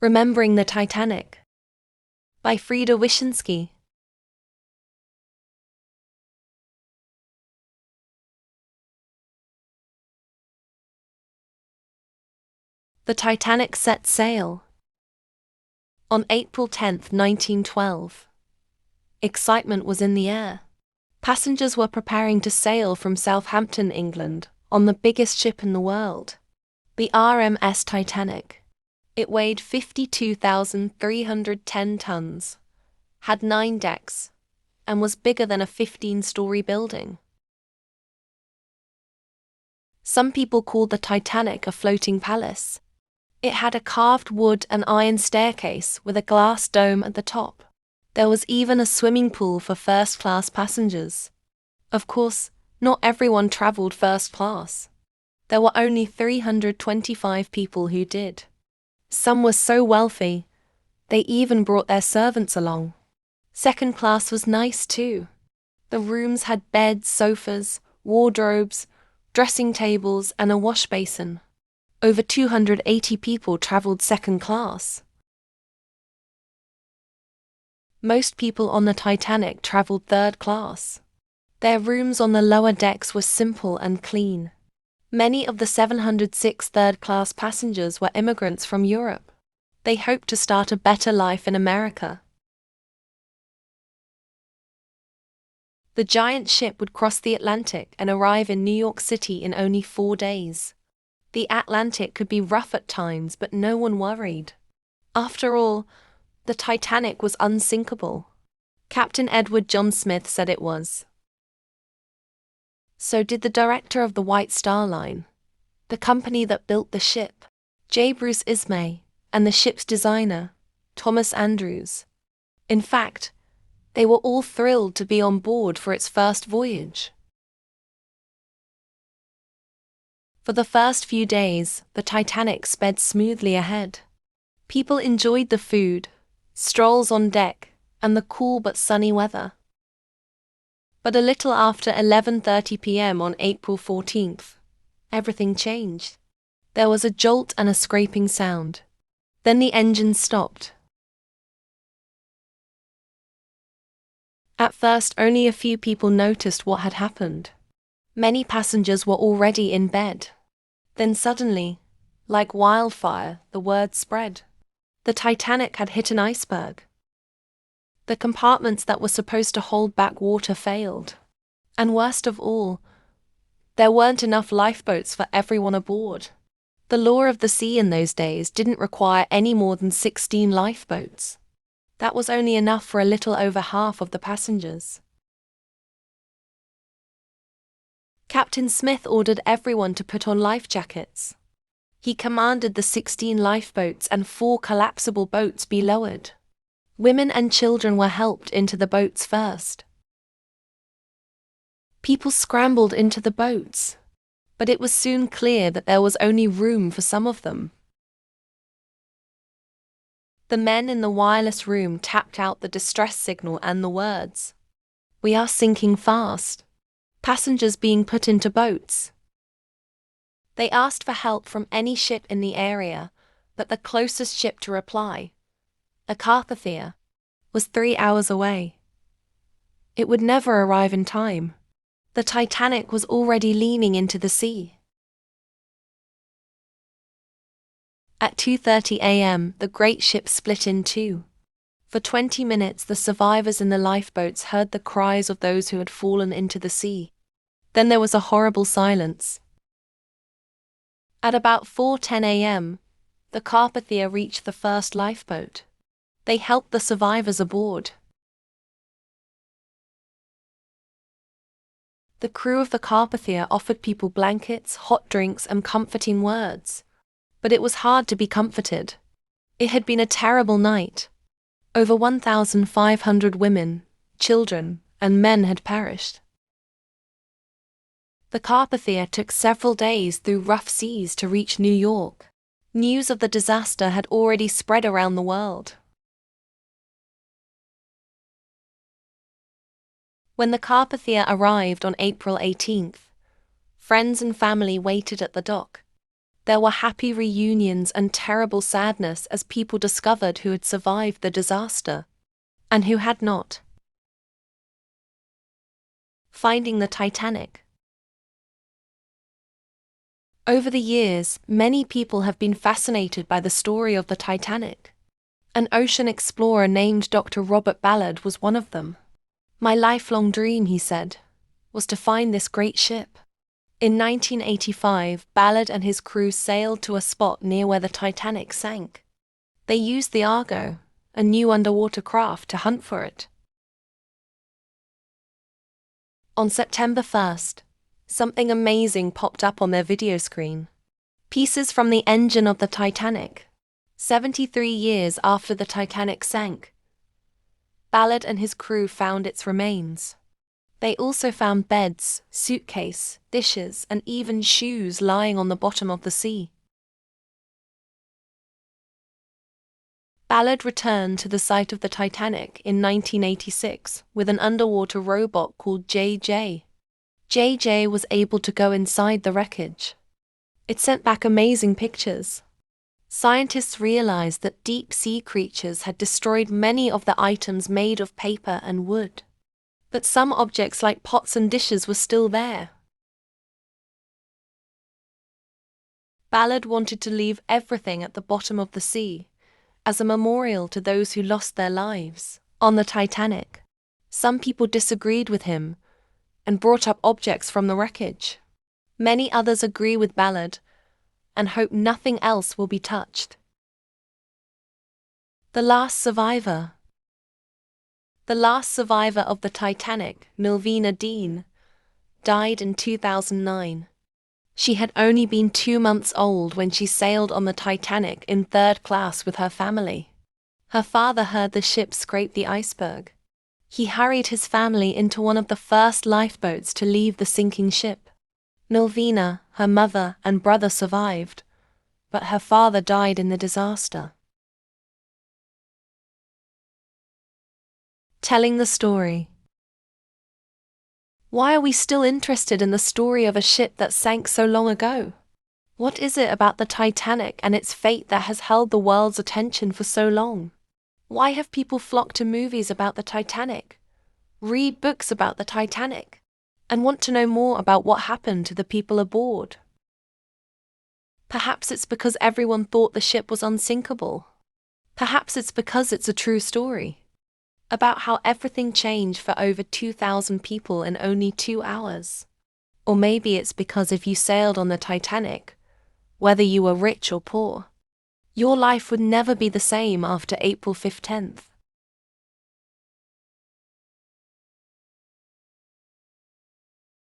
Remembering the Titanic by Frieda Wishinsky. The Titanic set sail on April 10, 1912. Excitement was in the air. Passengers were preparing to sail from Southampton, England, on the biggest ship in the world, the RMS Titanic. It weighed 52,310 tons, had 9 decks, and was bigger than a 15-story building. Some people called the Titanic a floating palace. It had a carved wood and iron staircase with a glass dome at the top. There was even a swimming pool for first-class passengers. Of course, not everyone traveled first class. There were only 325 people who did. Some were so wealthy, they even brought their servants along. Second class was nice too. The rooms had beds, sofas, wardrobes, dressing tables, and a wash basin. Over 280 people traveled second class. Most people on the Titanic traveled third class. Their rooms on the lower decks were simple and clean. Many of the 706 third-class passengers were immigrants from Europe. They hoped to start a better life in America. The giant ship would cross the Atlantic and arrive in New York City in only 4 days. The Atlantic could be rough at times, but no one worried. After all, the Titanic was unsinkable. Captain Edward John Smith said it was. So did the director of the White Star Line, the company that built the ship, J. Bruce Ismay, and the ship's designer, Thomas Andrews. In fact, they were all thrilled to be on board for its first voyage. For the first few days, the Titanic sped smoothly ahead. People enjoyed the food, strolls on deck, and the cool but sunny weather. But a little after 11:30 p.m. on April 14th, everything changed. There was a jolt and a scraping sound. Then the engine stopped. At first, only a few people noticed what had happened. Many passengers were already in bed. Then suddenly, like wildfire, the word spread. The Titanic had hit an iceberg. The compartments that were supposed to hold back water failed. And worst of all, there weren't enough lifeboats for everyone aboard. The law of the sea in those days didn't require any more than 16 lifeboats. That was only enough for a little over half of the passengers. Captain Smith ordered everyone to put on life jackets. He commanded the 16 lifeboats and 4 collapsible boats be lowered. Women and children were helped into the boats first. People scrambled into the boats, but it was soon clear that there was only room for some of them. The men in the wireless room tapped out the distress signal and the words, "We are sinking fast." Passengers being put into boats. They asked for help from any ship in the area, but the closest ship to reply, a Carpathia, was 3 hours away. It would never arrive in time. The Titanic was already leaning into the sea. At 2:30 a.m., the great ship split in two. For 20 minutes, the survivors in the lifeboats heard the cries of those who had fallen into the sea. Then there was a horrible silence. At about 4:10 a.m., the Carpathia reached the first lifeboat. They helped the survivors aboard. The crew of the Carpathia offered people blankets, hot drinks, and comforting words. But it was hard to be comforted. It had been a terrible night. Over 1,500 women, children, and men had perished. The Carpathia took several days through rough seas to reach New York. News of the disaster had already spread around the world. When the Carpathia arrived on April 18th, friends and family waited at the dock. There were happy reunions and terrible sadness as people discovered who had survived the disaster and who had not. Finding the Titanic. Over the years, many people have been fascinated by the story of the Titanic. An ocean explorer named Dr. Robert Ballard was one of them. "My lifelong dream," he said, "was to find this great ship." In 1985, Ballard and his crew sailed to a spot near where the Titanic sank. They used the Argo, a new underwater craft, to hunt for it. On September 1st, something amazing popped up on their video screen. Pieces from the engine of the Titanic. 73 years after the Titanic sank, Ballard and his crew found its remains. They also found beds, suitcase, dishes, and even shoes lying on the bottom of the sea. Ballard returned to the site of the Titanic in 1986 with an underwater robot called JJ. JJ was able to go inside the wreckage. It sent back amazing pictures. Scientists realized that deep-sea creatures had destroyed many of the items made of paper and wood. But some objects like pots and dishes were still there. Ballard wanted to leave everything at the bottom of the sea as a memorial to those who lost their lives on the Titanic. Some people disagreed with him and brought up objects from the wreckage. Many others agree with Ballard and hope nothing else will be touched. The last survivor. The last survivor of the Titanic, Milvina Dean, died in 2009. She had only been 2 months old when she sailed on the Titanic in third class with her family. Her father heard the ship scrape the iceberg. He hurried his family into one of the first lifeboats to leave the sinking ship. Milvina, her mother, and brother survived, but her father died in the disaster. Telling the story. Why are we still interested in the story of a ship that sank so long ago? What is it about the Titanic and its fate that has held the world's attention for so long? Why have people flocked to movies about the Titanic, read books about the Titanic, and want to know more about what happened to the people aboard? Perhaps it's because everyone thought the ship was unsinkable. Perhaps it's because it's a true story about how everything changed for over 2,000 people in only 2 hours. Or maybe it's because if you sailed on the Titanic, whether you were rich or poor, your life would never be the same after April 15th.